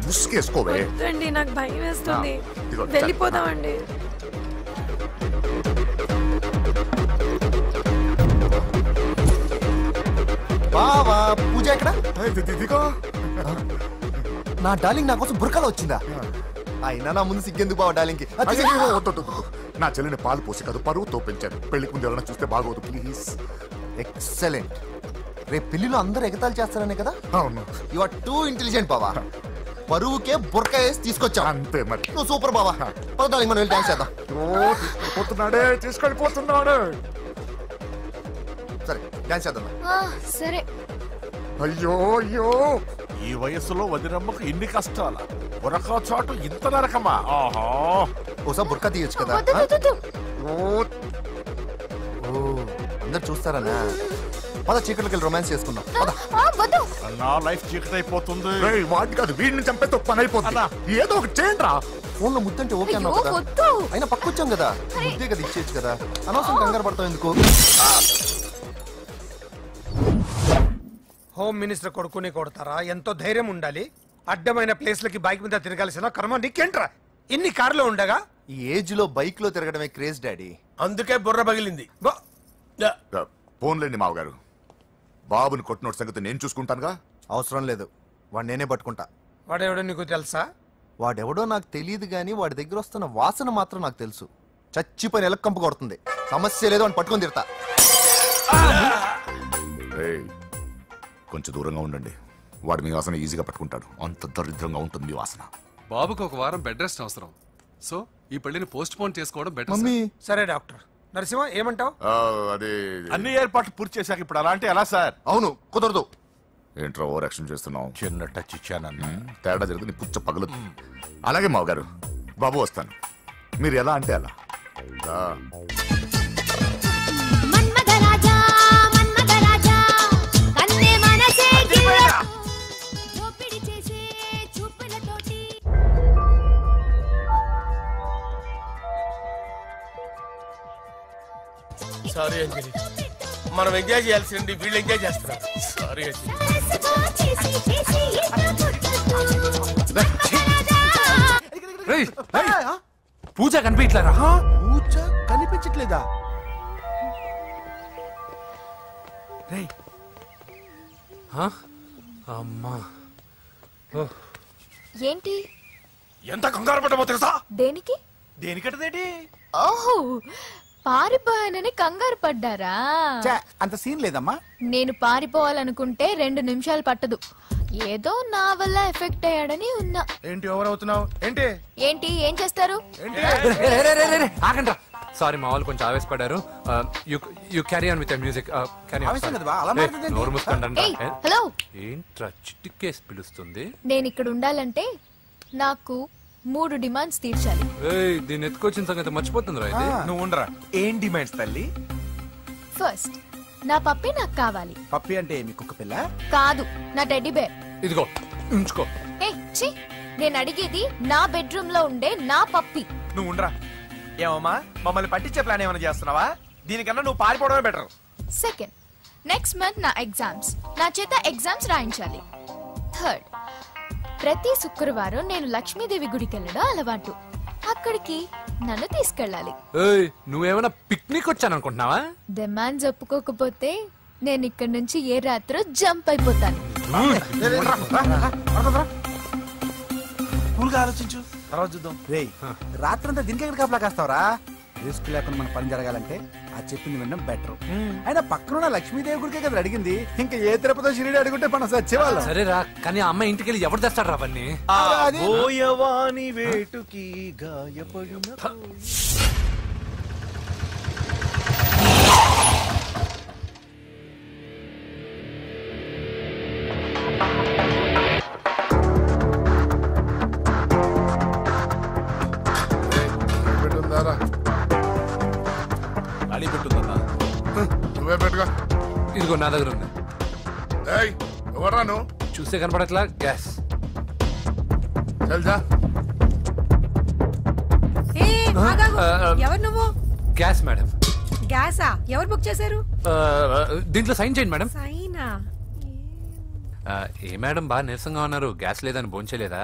ముసుకేసుకోవే. వద్దండి, నాకు భయం వేస్తుంది. ఇదిగో, వెళ్ళిపోదామండి. బావా పూజ ఎక్కడ? ఇదిగో నా డార్లింగ్ నా కోసం బుర్కాలో వచ్చిందా? అయినా నా ముందు సిగ్గెందుకు బావ డార్లింగ్ కి? నా చెల్లిని పాలు పోసి కాదు పరువుతో పెంచాను. పెళ్లికి ముందు ఎవరైనా చూస్తే బాగోదు ప్లీజ్. ఎక్సలెంట్. రేపు పెళ్లిలో అందరూ ఎగతాలు చేస్తారనే కదా? అవును. యు ఆర్ టూ ఇంటెలిజెంట్ బావా. పరువుకే బుర్కా వేసి తీసుకొచ్చా. అంతే మరి. నువ్వు సూపర్ బావా. పద డార్లింగ్ మనం వెళ్ళి డాన్స్ చేద్దాం. తీసుకెళ్ళిపోతున్నాడే తీసుకెళ్ళిపోతున్నాడు. సరే డాన్స్ చేద్దాం. సరే. అయ్యో అయ్యో, ఈ వయసులో వదినమ్మకు ఇన్ని కష్టాలా? బురకా చాటు ఇంత నరకమా? ఆహా, ఓసారి బుర్కా తీయొచ్చు కదా. అందరు చూస్తారనా? పద చీకట్లోకి వెళ్ళి రొమాన్స్ చేసుకుందాం. నా లైఫ్ చీకటి అయిపోతుంది. వాటి కాదు, వీడిని చంపేతో పని అయిపోతుందా? ఏదో ఒకటి చేయండి రా. ఫోన్ లో ముద్దంటే ఓకే అన్నావు కదా. అయినా పక్కొచ్చాం కదా, ముద్దే కదా ఇచ్చేయచ్చు కదా. అనవసరం కంగారు పడతావు ఎందుకు? హోమ్ మినిస్టర్ కొడుకుని కొడతారా? ఎంతో ధైర్యం ఉండాలి. అడ్డమైన ప్లేస్లకి బైక్ మీద తిరగాల్సిన కర్మ నీకేంట్రా? ఇన్ని కార్లో ఉండగా ఈ ఏజ్ లో బైక్ లో తిరగడమే క్రేజ్ డాడీ. అందుకే బుర్ర పగిలింది. ఫోన్లేండి మావగారు, బాబుని కొట్టినోటి సంగతి నేను చూసుకుంటానుగా. అవసరం లేదు, వాడు నేనే పట్టుకుంటా. వాడెవడో నీకు తెలుసా? వాడెవడో నాకు తెలియదు గానీ వాడి దగ్గర వస్తున్న వాసన మాత్రం నాకు తెలుసు. చచ్చిపోయిన ఎలక్కంపు కొడుతుంది. సమస్య లేదు అని పట్టుకొని తిడతా. కొంచెం దూరంగా ఉండండి, వాడు మీ వాసన ఈజీగా పట్టుకుంటాడు. అంత దరిద్రంగా ఉంటుంది మీ వాసన. బాబుకు ఒక వారం బెడ్ రెస్ట్ అవసరం. సో ఈ పెళ్లిని పోస్ట్ పోన్ చేసుకోవడం బెటర్. మమ్మీ. సరే డాక్టర్. నరసింహ ఏమంటావు? అదే అన్ని ఏర్పాట్లు పూర్తి చేశాక ఇప్పుడు అలా అంటే ఎలా సార్? అవును, కుదరదు. ఏంట్రా ఓవర్ యాక్షన్ చేస్తున్నావు? చిన్న టచ్ ఇచ్చానన్నా. తేడా జరిగింది, నీ పుచ్చ పగలు. అలాగే మావగారు, బాబు వస్తాను. మీరు ఎలా అంటే అలా. సారీ అంజలి, మనం ఎంజాయ్ చేయాల్సింది వీళ్ళు ఎంజాయ్ చేస్తున్నారు. సారీ అంజలి. పూజ కనిపించలేరా? పూజ కనిపించట్లేదా? అమ్మా ఏంటి? ఎంత కంగారు పడ్డమో తెలుసా? దేనికి? దేనికంటదేంటి? ఓహో, పారిపోయానని కంగారు పడ్డారా? అంత సీన్ లేదమ్మా. నేను పారిపోవాలనుకుంటే 2 నిమిషాలు పట్టదు. ఏదో నా వల్ల ఎఫెక్ట్ అయ్యాడని ఉన్నా. ఏంటి ఓవర్ అవుతున్నావు? ఏంటి ఏంటి ఏం చేస్తారు? ఆగండ్రా. సారీ, మా వాళ్ళు కొంచెం ఆవేశపడ్డారు. You carry on with music. నోరు మూసుకోండి. హలో, ఏంట్రా చిట్టికేసి పిలుస్తుంది? నేను ఇక్కడ ఉండాలంటే నాకు 3 డిమాండ్స్ తీర్చాలి. దీన్ని ఎత్తుకొచ్చిన సంగతి మర్చిపోతుందిరా ఇది. నువ్వు ఉండరా. ఏం డిమాండ్స్ తల్లి? ఫస్ట్, నా పప్పి నాకు కావాలి. పప్పి అంటే మీ కుక్క పిల్ల? కాదు, నా టెడ్డీ బేర్. ఇదిగో ఉంచుకో. ఛీ, నేను అడిగేది నా బెడ్రూమ్ లో ఉండే నా పప్పి. నువ్వు ఉండరా. ఏమమ్మా, మమ్మల్ని పట్టించే ప్లాన్ ఏమైనా చేస్తున్నావా? దీనికన్నా నువ్వు పారిపోవడమే బెటర్. సెకండ్, నెక్స్ట్ మంత్ నా ఎగ్జామ్స్, నా చేత ఎగ్జామ్స్ రాయించాలి. థర్డ్, ప్రతి శుక్రవారం నేను లక్ష్మీదేవి గుడికి వెళ్ళడం అలవాటు. అక్కడికి నన్ను తీసుకెళ్ళాలి. నువ్వేమైనా పిక్నిక్ వచ్చాను అనుకుంటున్నావా? డిమాండ్స్ ఒప్పుకోకపోతే నేను ఇక్కడ నుంచి ఏ రాత్రో జంప్ అయిపోతాను. కూల్గా ఆలోచించు, తర్వాత చూద్దాం. రేయ్, రాత్రంతా దీనికి ఎక్కడ కాపలా కాస్తావరా? రిస్క్ లేకుండా మన పని జరగాలంటే ఆ చెప్పింది వినడం బెటర్. అయినా పక్కన లక్ష్మీదేవి గుడికే కదా అడిగింది. ఇంకా ఏ తిరుపతి షిరిడి అడుగుంటే మనం సచ్చేవాళ్ళం. సరేరా, కానీ ఆ అమ్మాయి ఇంటికి వెళ్ళి ఎవరు తెస్తాడు రా అవన్నీ? బోయవాని వేటుకి గాయపడిన ఇదిగో నా దగ్గర ఉంది. చూస్తే కనపడట్లా గ్యాస్. ఎవరు నువ్వు? Gas madam. గ్యాసా? ఎవరు బుక్ చేశారు? దీంట్లో సైన్ చేయండి మేడం. సైనా? ఏ మేడం బాగా నీరసంగా ఉన్నారు, గ్యాస్ లేదని భోంచలేదా?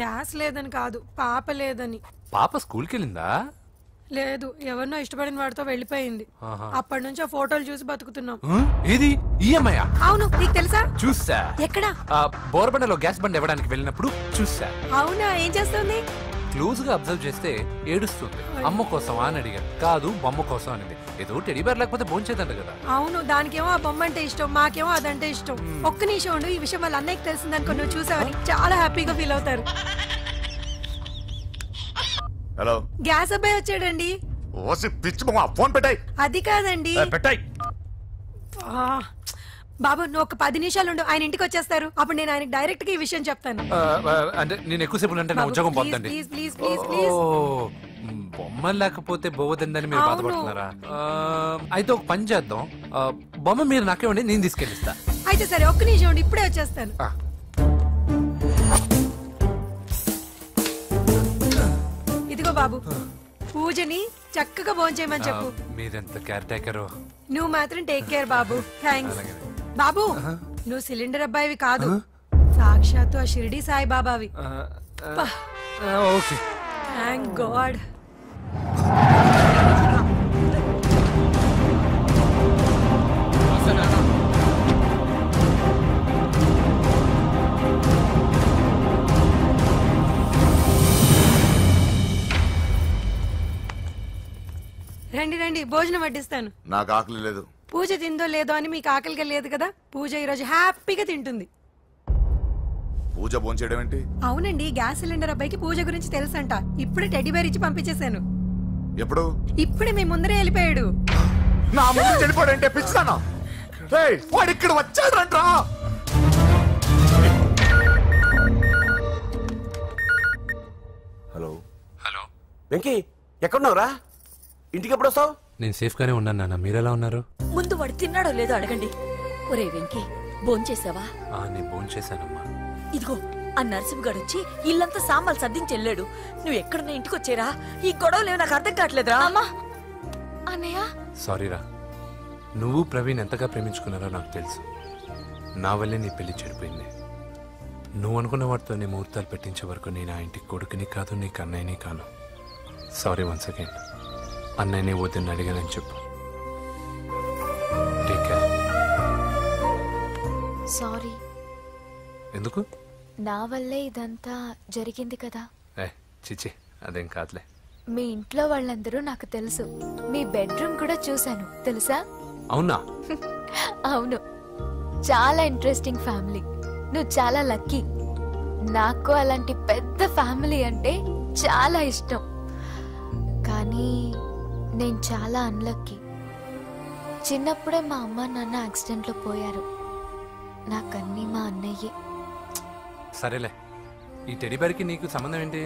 గ్యాస్ లేదని కాదు, పాప లేదని. పాప స్కూల్కి వెళ్ళిందా? లేదు, ఎవరినో ఇష్టపడిన వాడితో వెళ్ళిపోయింది. అప్పటి నుంచి ఆ ఫోటోలు చూసి బతుకుతున్నాం. ఇది ఈఎంఐ? అవును, నీకు తెలుసా? చూసా. ఎక్కడ? బోర్బండలో గ్యాస్ బండ్ ఇవ్వడానికి వెళ్ళినప్పుడు చూసా. అవునా? ఏం చేస్తుంది? క్లోజ్ గా అబ్జర్వ్ చేస్తే ఏడుస్తుంది. అమ్మ కోసం అని అడిగాను. కాదు, బొమ్మ కోసం అనేది. ఏదో టెడీ బేర్ లేకపోతే భోంచేదంట కదా. అవును, దానికేమో ఆ బొమ్మ అంటే ఇష్టం, మాకేమో అదంటే ఇష్టం. ఒక్క నిమిషం ఉండు, ఈ విషయం వాళ్ళ అన్నయ్యకి తెలిసిందనుకో, నువ్వు చూసావని చాలా హ్యాపీగా ఫీల్ అవుతారు. హలో, గ్యాస్ అబ్బాయి వచ్చాడండి. ఫోన్ పెట్టాయి. అది కాదండి. పెట్టాయి. బాబు, నువ్వు ఒక 10 నిమిషాలు ఉండు, ఆయన ఇంటికి వచ్చేస్తారు. అప్పుడు నేను ఆయనకి డైరెక్ట్ గా ఈ విషయం చెప్తాను. అంటే నేను ఎక్కువసేపు అంటే నా ఉద్యోగం పోతుంది. Please please please please. బొమ్మ లేకపోతే బోవదందని మీరు బాధపడుతున్నారా? అయితే ఒక పని చేద్దాం, బొమ్మ మీరు నాకేమండి, నేను తీసుకెళ్ళిస్తా. అయితే సరే, ఒక్క నిమిషం ఉండి, ఇప్పుడే వచ్చేస్తాను. ఇదిగో బాబు, పూజని చక్కగా భోంచేయమని చెప్పు. మీరెంత కేర్ టేకరు. నువ్వు మాత్రం టేక్ కేర్ బాబు. థ్యాంక్స్ బాబు. నువ్వు సిలిండర్ అబ్బాయివి కాదు, సాక్షాత్తు ఆ షిరిడి సాయి బాబావి. Okay, thank God. రండి రండి, భోజనం వడ్డిస్తాను. నాకు ఆకలి లేదు. పూజ తిందో లేదో అని మీకు ఆకలిగా లేదు కదా. పూజ ఈరోజు హ్యాపీగా తింటుంది. పూజ భోంచేయడం ఏంటి? అవునండి, గ్యాస్ సిలిండర్ అబ్బాయికి పూజ గురించి తెలుసంట. ఇప్పుడే టెడ్డీ బేర్ ఇచ్చి పంపించేశాను. ఎప్పుడు? ఇప్పుడే మీ ముందరే వెళ్ళిపోయాడు. నా ముందు చెడిపోయాడంటే పిచ్చిదానా? వాడు ఇక్కడ వచ్చాడంట్రా. హలో హలో, వెంకీ ఎక్కడున్నావురా? ఇంటికి ఎప్పుడు వస్తావు? నేను సేఫ్ గానే ఉన్నాను నాన్న, మీరెలా ఉన్నారు? ముందు వాడు తిన్నాడో లేదో అడగండి. ఒరే వెంకీ, భోంచేసావా? నేను భోంచేశానమ్మా. ఇదిగో, ఆ నరసింహగాడు వచ్చి ఇల్లంతా సామాన్లు సర్దించి వెళ్ళాడు. నువ్వు ఎక్కడున్నా ఇంటికి వచ్చేరా? ఈ గొడవలేవు నాకు అర్థం కావట్లేదురా. అన్నయ్య, సారీరా. నువ్వు ప్రవీణ్ ఎంతగా ప్రేమించుకున్నారో నాకు తెలుసు. నా వల్లే నీ పెళ్లి చెడిపోయింది. నువ్వు అనుకున్న వాటితో నీ ముహూర్తాలు పెట్టించే వరకు నేను ఆ ఇంటికి కొడుకుని కాదు, నీకు అన్నయ్యని కాను. Sorry once again. అన్నయ్యని వద్దని అడిగానని చెప్పు. Take care. సారీ. ఎందుకు? నా వల్లే ఇదంతా జరిగింది కదా. చిచి, అదేం కాదులే. మీ ఇంట్లో వాళ్ళందరూ నాకు తెలుసు. మీ బెడ్రూమ్ కూడా చూశాను, తెలుసా? అవునా? అవును, చాలా ఇంట్రెస్టింగ్ ఫ్యామిలీ. నువ్వు చాలా లక్కీ. నాకు అలాంటి పెద్ద ఫ్యామిలీ అంటే చాలా ఇష్టం. కానీ నేను చాలా అన్లక్కీ. చిన్నప్పుడే మా అమ్మ నాన్న యాక్సిడెంట్లో పోయారు. నాకన్నీ మా అన్నయ్యే. సరేలే, ఈ టెడీ బేర్కి నీకు సంబంధం ఏంటి?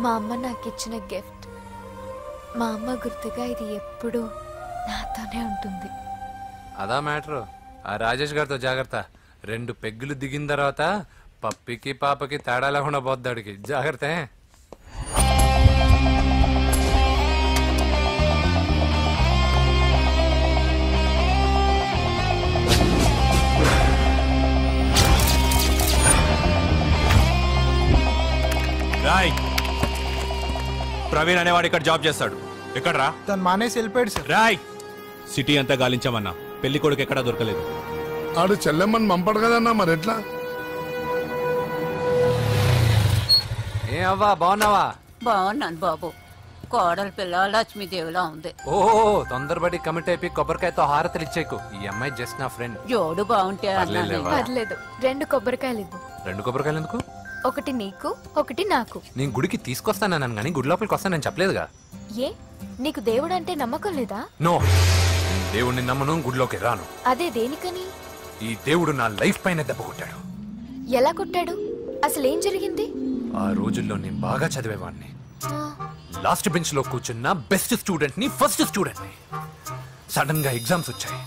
మా అమ్మ నాకు ఇచ్చిన గిఫ్ట్. మా అమ్మ గుర్తుగా ఇది ఎప్పుడూ నాతోనే ఉంటుంది. అదా మ్యాటర్. ఆ రాజేష్ గారితో జాగ్రత్త. 2 పెగ్గులు దిగిన తర్వాత పప్పికి పాపకి తేడా లేకుండా పోద్దాడికి. జాగ్రత్త. రాయ్, ప్రవీణ్ అనేవాడు ఇక్కడ జాబ్ చేస్తాడు. ఎక్కడ్రా? తను మానేసి వెళ్ళిపోయాడు సార్. రాయ్, సిటీ అంతా గాలించామన్నా, పెళ్లి కొడుకు ఎక్కడా దొరకలేదు. ఆడు చెల్లెమ్మని పంపడు కదన్నా, మరి ఎట్లా? ఏ అవ్వా, బాగున్నావా? బాగున్నాను బాబు. కోడల పిల్ల లక్ష్మీదేవిలా ఉంది. ఓ, తొందరపడి కమిట్ అయిపోయి కొబ్బరికాయతో హారతలు ఇచ్చేకు. ఈ అమ్మాయి జస్ట్ నా ఫ్రెండ్. జోడు బాగుంటే పర్లేదు, 2 కొబ్బరికాయలు ఇవ్వు. 2 కొబ్బరికాయలు ఎందుకు? ఒకటి నీకు, ఒకటి నాకు. నేను గుడికి తీసుకొస్తానన్నాను కానీ గుడి లోపలికి వస్తానని చెప్పలేదుగా. ఏ, నీకు దేవుడు అంటే నమ్మకం లేదా? నో, దేవుడిని నమ్మను, గుడిలోకి రాను. అదే దేనికని? ఈ దేవుడు నా లైఫ్ పైన దెబ్బ కొట్టాడు. ఎలా కొట్టాడు? అసలు ఏం జరిగింది? ఆ రోజుల్లో నేను బాగా చదివేవాడిని. లాస్ట్ బెంచ్ లో కూర్చున్న బెస్ట్ స్టూడెంట్ ని, ఫస్ట్ స్టూడెంట్ ని. సడన్ గా ఎగ్జామ్స్ వచ్చాయి.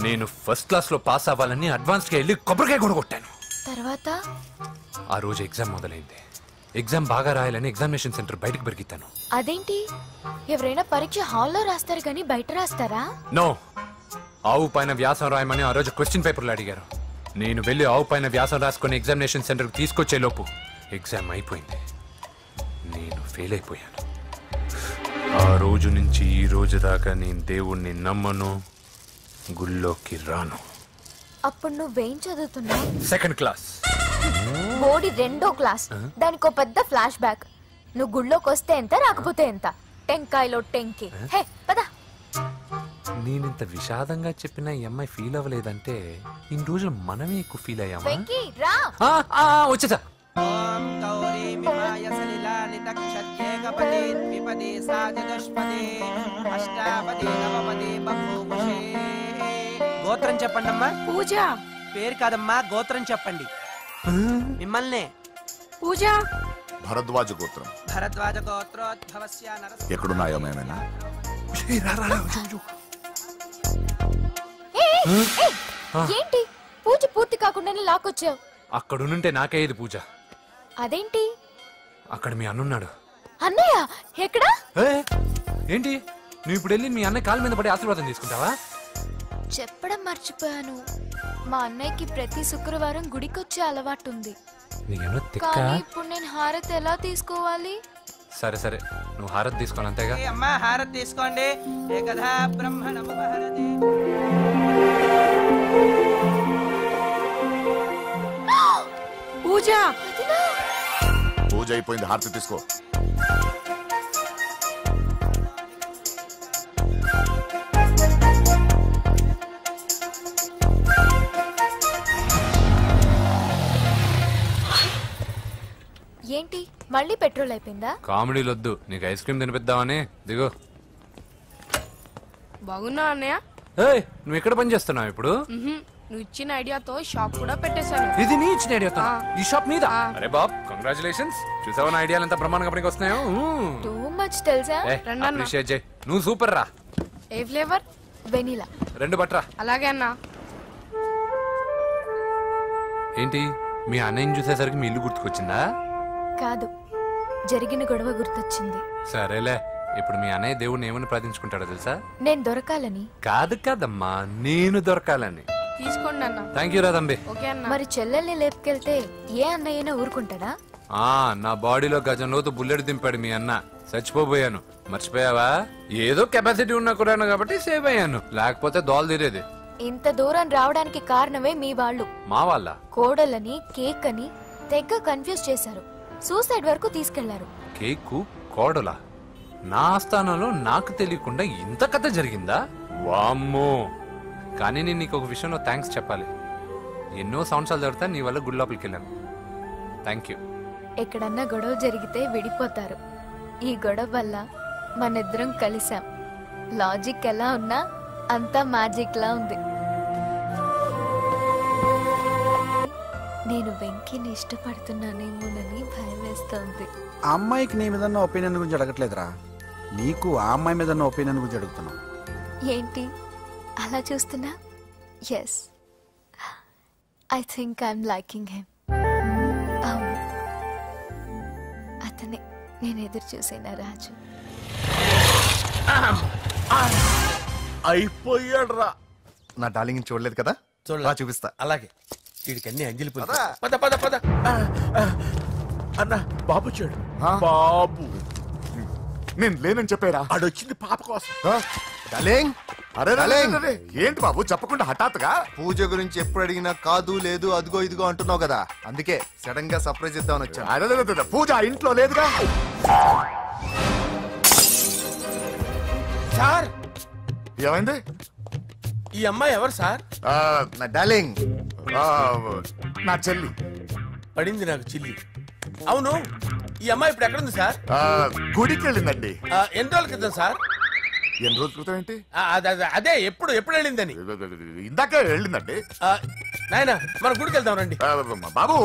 నేను ఫస్ట్ క్లాస్ లో పాస్ అవ్వాలని అడ్వాన్స్ గా వెళ్ళి కొబ్బరికాయ కూడా కొట్టాను. తర్వాత ఆ రోజు ఎగ్జామ్ మొదలైంది. ఎగ్జామ్ బాగా రాయాలని ఎగ్జామినేషన్ సెంటర్ బయటకు పెరిగితాను. అదేంటి, ఎవరైనా పరీక్ష హాల్లో రాస్తారు కానీ బయట రాస్తారా? నో, ఆవు పైన వ్యాసం రాయమని ఆ రోజు క్వశ్చన్ పేపర్లు అడిగారు. నేను వెళ్ళి ఆవు పైన వ్యాసం రాసుకుని ఎగ్జామినేషన్ సెంటర్కి తీసుకొచ్చే లోపు ఎగ్జామ్ అయిపోయింది. నేను ఫెయిల్ అయిపోయాను. ఆ రోజు నుంచి ఈ రోజు దాకా నేను దేవుణ్ణి నమ్మను, గుళ్ళోకి రాను. అప్పుడు నువ్వేం చదువుతున్నావు? Second class. బోడి 2వ క్లాస్. దానికో పెద్ద ఫ్లాష్ బ్యాక్. నువ్వు గుళ్ళోకి వస్తే ఎంత, రాకపోతే ఎంత. టెంకాయలో టెంకి. హే పద. నేనింత విషాదంగా చెప్పిన ఈ అమ్మాయి ఫీల్ అవ్వలేదంటే ఇన్ని రోజులు మనమే ఎక్కువ ఫీల్ అయ్యామా? వెంకీ రా. వచ్చేసా. గోత్రం చెప్పండి అమ్మా. పూజ. పేరు కాదమ్మా, గోత్రం చెప్పండి. మిమ్మల్ని. పూజ. భరద్వాజ గోత్రం. భరద్వాజ గోత్రోద్భవస్య నరసింహ. ఎక్కడున్నాయో మేమైనా? ఏంటి పూజ పూర్తి కాకుండానే లాక్కొచ్చావు? అక్కడుంటే నాకే ఇది పూజ. అదేంటి? అక్కడ మీ అన్నున్నాడు. అన్నయ్య ఎక్కడా? ఏంటి నువ్వు ఇప్పుడు వెళ్ళి మీ అన్నయ్య కాళ్ళ మీద పడి ఆశీర్వాదం తీసుకుంటావా? చెప్పడం మర్చిపోయాను. మా అన్నయ్యకి ప్రతి శుక్రవారం గుడికొచ్చే అలవాటు ఉంది. కానీ ఇప్పుడు నేను హారతి ఎలా తీసుకోవాలి? సరే సరే, నువ్వు హారతి తీసుకోను అంతేగా? అమ్మా హారతి తీసుకోండి. ఏకదా బ్రహ్మణం హారతి. పూజ. పూజ అయిపోయింది, హారతి తీసుకో. ఏంటి మళ్ళీ పెట్రోల్ అయిపోయిందా? కామెడీలు వద్దు, నీకు ఐస్ క్రీమ్ తినిపిద్దామని. దిగో. బాగున్నా అన్నయ్య? నువ్వు ఎక్కడ పని చేస్తున్నావు ఇప్పుడు? నువ్వు ఇచ్చిన ఐడియాతో షాప్ కూడా పెట్టేశాను. ఇది నీ ఇచ్చిన ఐడియాతో? ఈ షాప్ మీద? అరే బాబ్, కంగ్రాచులేషన్స్. చూసావా నా ఐడియాలు ఎంత బ్రహ్మాండంగా పనికి వస్తున్నాయో? టూ మచ్ తెలుసా? అప్రిషియేట్ చేయి. నువ్వు సూపర్ రా. ఏ ఫ్లేవర్? వెనిలా. 2 బట్రా. అలాగే అన్నా. ఏంటి మీ అన్నయ్యని చూసేసరికి మీ ఇల్లు గుర్తుకొచ్చిందా? కాదు, జరిగిన గొడవ గుర్తొచ్చింది. సరేలే, ఇప్పుడు మీ అన్నయ్య దేవుడిని ఏమని ప్రార్థించుకుంటాడో తెలుసా? నేను దొరకాలని. కాదు కాదమ్మా, నేను దొరకాలని. తీసుకోండి అన్న. థ్యాంక్ యూ రా తంబి. మరి చెల్లెల్ని లేపుకెళ్తే ఏ అన్నయ్యనా ఊరుకుంటాడా? నా బాడీలో గజం లోతు బుల్లెట్ దింపాడు మీ అన్న. చచ్చిపోయాను, మర్చిపోయావా? ఏదో కెపాసిటీ ఉన్నా కూడా కాబట్టి సేవ్ అయ్యాను, లేకపోతే దోలు తీరేది. ఇంత దూరం రావడానికి కారణమే మీ వాళ్ళు. మా వాళ్ళ? కోడలని కేక్ అని తెగ కన్ఫ్యూజ్ చేశారు. సూసైడ్ వరకు తీసుకెళ్లారు. కేకు కోడలా? నా ఆస్థానంలో నాకు తెలియకుండా ఇంత కథ జరిగిందా? వామ్మో. కానీ నేను నీకు ఒక విషయంలో థ్యాంక్స్ చెప్పాలి. ఎన్నో సంవత్సరాలు జరుగుతా నీ వల్ల గుడి లోపలికి వెళ్ళాను. Thank you. ఎక్కడన్నా గొడవ జరిగితే విడిపోతారు. ఈ గొడవ వల్ల మనిద్దరం కలిసాం. లాజిక్ ఎలా ఉన్నా అంతా మ్యాజిక్ లా ఉంది. నేను వెంకీని ఇష్టపడుతున్నానేమోనని భయం వేస్తోంది. ఆ అమ్మాయికి నీ మీద ఒపీనియన్ గురించి అడగట్లేదురా, నీకు ఆ అమ్మాయి మీద ఒపీనియన్ గురించి అడుగుతున్నావు. ఏంటి అలా చూస్తున్నా? Yes, I think I'm liking him. అవును, అతనే నేను ఎదురు చూసేనా రాజు. అయిపోయాడు రా. నా డార్లింగ్ చూడలేదు కదా, చూపిస్తా. అలాగే, వీడికి అన్ని అంజలి పూలు. పద పద పద. అన్న బాబు చూడు. బాబు నేను లేనని చెప్పారా? ఆడొచ్చింది పాప కోసం. డార్లింగ్, అరే ఏంటి బాబు చెప్పకుండా హఠాత్తుగా? పూజ గురించి ఎప్పుడు అడిగినా కాదు లేదు అదిగో ఇదిగో అంటున్నావు కదా, అందుకే సడన్ గా సర్ప్రైజ్ ఇద్దామని వచ్చాను. అరే పూజ ఇంట్లో లేదుగా. సార్ ఏమైంది? ఈ అమ్మాయి ఎవరు సార్? నా డార్లింగ్, నా చెల్లి. పడింది నాకు చిల్లి. అవును, ఈ అమ్మాయి ఇప్పుడు ఎక్కడుంది సార్? గుడికి వెళ్ళిందండి. ఎన్ని రోజుల క్రితం సార్? ఎన్ని రోజుల క్రితం ఏంటి? అదే ఎప్పుడు వెళ్ళిందని. ఇందాకే వెళ్ళిందండి. నాయన మన గుడికి వెళ్దాం రండి. బాబు,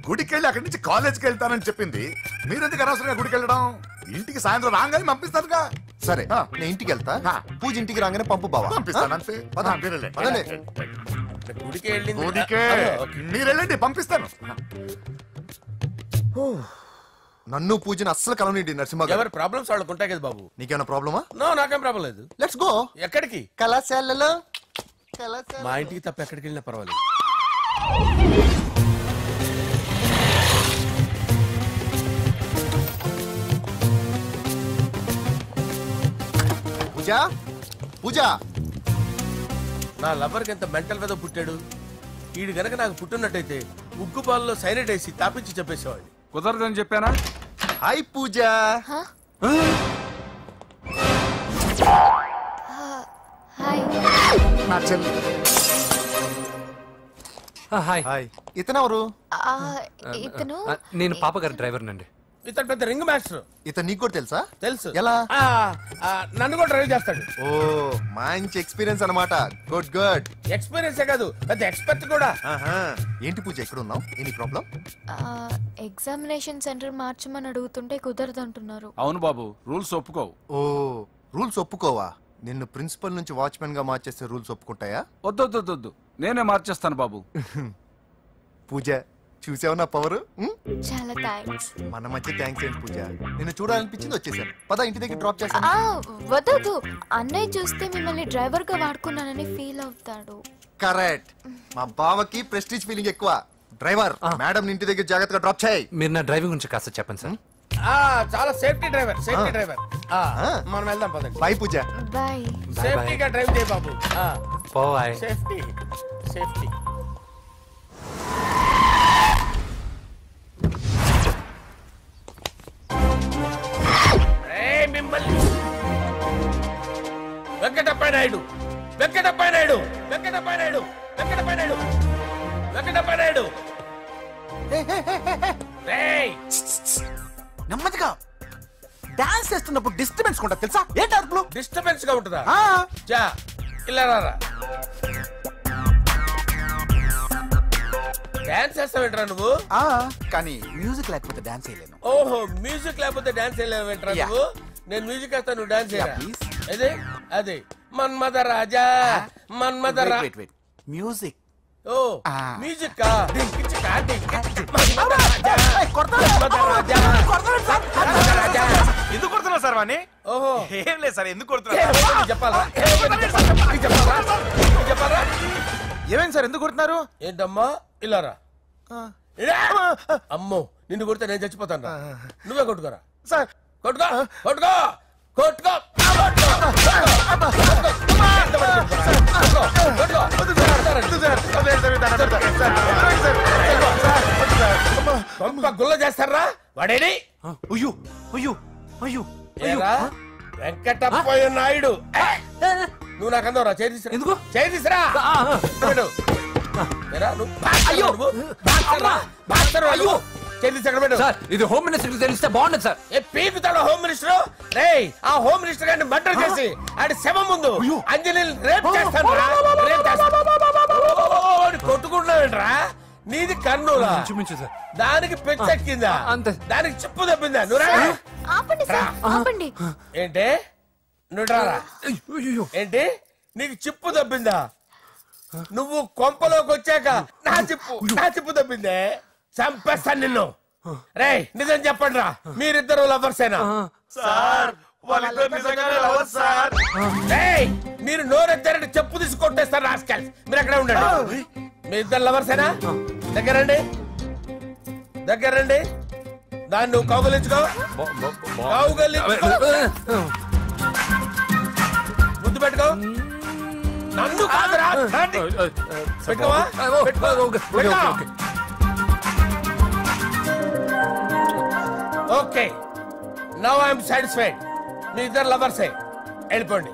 గుడికి వెళ్ళి అక్కడి నుంచి కాలేజ్కి వెళ్తానని చెప్పింది. మీరెందుకు అనవసరంగా గుడికి వెళ్ళడం? ఇంటికి సాయంత్రం రాగానే పంపిస్తారుగా. సరే నేను ఇంటికి వెళ్తా పూజ ఇంటికి రాగానే పంపు బావా పంపిస్తాను అంతే. పదండి. గుడికి వెళ్ళింది. గుడికే మీరు వెళ్ళండి, పంపిస్తాను. నన్ను పూజని అస్సలు కలవనిండి నరసింహ గారు. ఎవరి ప్రాబ్లమ్స్ వాళ్ళకు ఉంటాయి కదా బాబు. నీకేమైనా ప్రాబ్లమా? నో, నాకేం ప్రాబ్లం లేదు. Let's go. ఎక్కడికి? కళాశాలలో. మా ఇంటికి తప్ప ఎక్కడికి వెళ్ళినా పర్వాలేదు. పూజ పూజ నా లవర్కి ఎంత మెంటల్ మీద పుట్టాడు. వీడు గనక నాకు పుట్టినట్టయితే ఉగ్గు పాలలో సైనైడ్ వేసి తాపించి చెప్పేసేవాడిని. కుదరదని చెప్పానా? హాయ్ పూజ. నా చెల్లి. హాయ్. ఇతనెవరు? ఇతను నేను పాప గారి డ్రైవర్ నండి. ఇతను పెద్ద రింగ్ మాస్టర్. ఇతను నీకు కూడా తెలుసా? తెలుసు. ఎలా? నన్ను కూడా డ్రైవ్ చేస్తాడు. ఓ మంచి ఎక్స్పీరియన్స్ అన్నమాట. Good good. ఎక్స్పీరియన్సే కాదు, పెద్ద ఎక్స్పర్ట్ కూడా. ఏంటి పూజ ఎక్కడ ఉన్నావు? Any problem? ఎగ్జామినేషన్ సెంటర్ మార్చమని అడుగుతుంటే కుదరదంటున్నారు. అవును బాబు, రూల్స్ ఒప్పుకోవు. ఓ రూల్స్ ఒప్పుకోవా? నిన్ను ప్రిన్సిపల్ నుంచి వాచ్మెన్ గా మార్చేస్తే రూల్స్ ఒప్పుకుంటాయా? వద్దు, నేనే మార్చేస్తాను బాబు. పూజ చూసావు నా పవర్? చాలా థ్యాంక్స్. మన మధ్య థ్యాంక్స్ ఏంటి పూజ? నిన్ను చూడాలనిపించింది వచ్చేసాను. పద ఇంటి దగ్గర డ్రాప్ చేస్తాను. వద్దు, అన్నయ్య చూస్తే మిమ్మల్ని డ్రైవర్ గా వాడుకున్నానని ఫీల్ అవుతాడు. కరెక్ట్. మా బావకి ప్రెస్టీజ్ ఫీలింగ్ ఎక్కువ. డ్రైవర్ మేడం ఇంటి దగ్గర జాగ్రత్తగా డ్రాప్ చేయి. మీరు నా డ్రైవింగ్ గురించి కాస్త చెప్పండి సార్. చాలా సేఫ్టీ డ్రైవర్. మనం వెళ్దాం పదండి. బై పూజ. బై. సేఫ్టీగా డ్రైవ్ చేయి బాబు. బాయ్. సేఫ్టీ. మిమ్మల్ని వెంకటప్ప నాయుడు. నెమ్మదిగా డాన్స్ చేస్తున్నప్పుడు డిస్టర్బెన్స్ కూడా తెలుసా? ఏంటి అరుపులు? డిస్టర్బెన్స్ గా ఉంటుందా? ఇలా రారా. డాన్స్ చేస్తావేంట్రా నువ్వు? కానీ మ్యూజిక్ లేకపోతే డాన్స్ చేయలేను. ఓహో, మ్యూజిక్ లేకపోతే డాన్స్ చేయలేవేంట్రా నువ్వు? నేను మ్యూజిక్ వేస్తాను, నువ్వు డాన్స్ చేయరా. అదే మన్మథ రాజా. మ్యూజిక్. ఓ మ్యూజిక్. ఎందుకు కొడుతున్నావు సార్ వాణ్ణి? ఓహో ఏం లేదు సార్, ఎందుకు కొడుతున్నారు చెప్పాలా? ఏమైంది సార్, ఎందుకు కొడుతున్నారు? ఏంటమ్మా ఇలారా. అమ్మో, నిన్ను కొడితే నేను చచ్చిపోతాను. నువ్వే కొట్టుకోరా సార్. కొట్టుకో. గుల్ల చేస్తారా వాడేని? వెంకటప్పయ్య నాయుడు. నువ్వు నాకు అందవరా? చేతిసిరా. ఇది హోమ్ మినిస్టర్ తెలిస్తే బాగుండదు సార్. పీకుతాడు హోమ్ మినిస్టర్. ఆ హోమ్ మినిస్టర్ గారిని మర్డర్ చేసి ఆడి శవం ముందు అంజలి రేప్ చేస్తాను. కొట్టుకుంటున్నావేంట్రా? నీది కన్నులా? దానికి పెచ్చెక్కిందా? దానికి చిప్పు తప్పిందా? ఏంటి నువ్వు రారా? ఏంటి నీకు చిప్పు తప్పిందా? నువ్వు కొంపలోకి వచ్చాక నా చిప్పు తప్పిందే. చంపేస్తాను నిన్ను. రేయ్ నిజం చెప్పండి రా, మీరిద్దరు లవర్సేనా? మీరు నోరెత్తారంటే చెప్పు తీసి కొట్టేస్తారు రాస్కల్స్. మీరు ఎక్కడ ఉండండి. మీ ఇద్దరు లవర్సేనా? దగ్గరండి. దాన్ని నువ్వు కౌగలించుకో. ముద్దు పెట్టుకో. నన్ను కాదురా. Okay, now I'm satisfied. మీ ఇద్దరు లవర్సే, వెళ్ళిపోండి.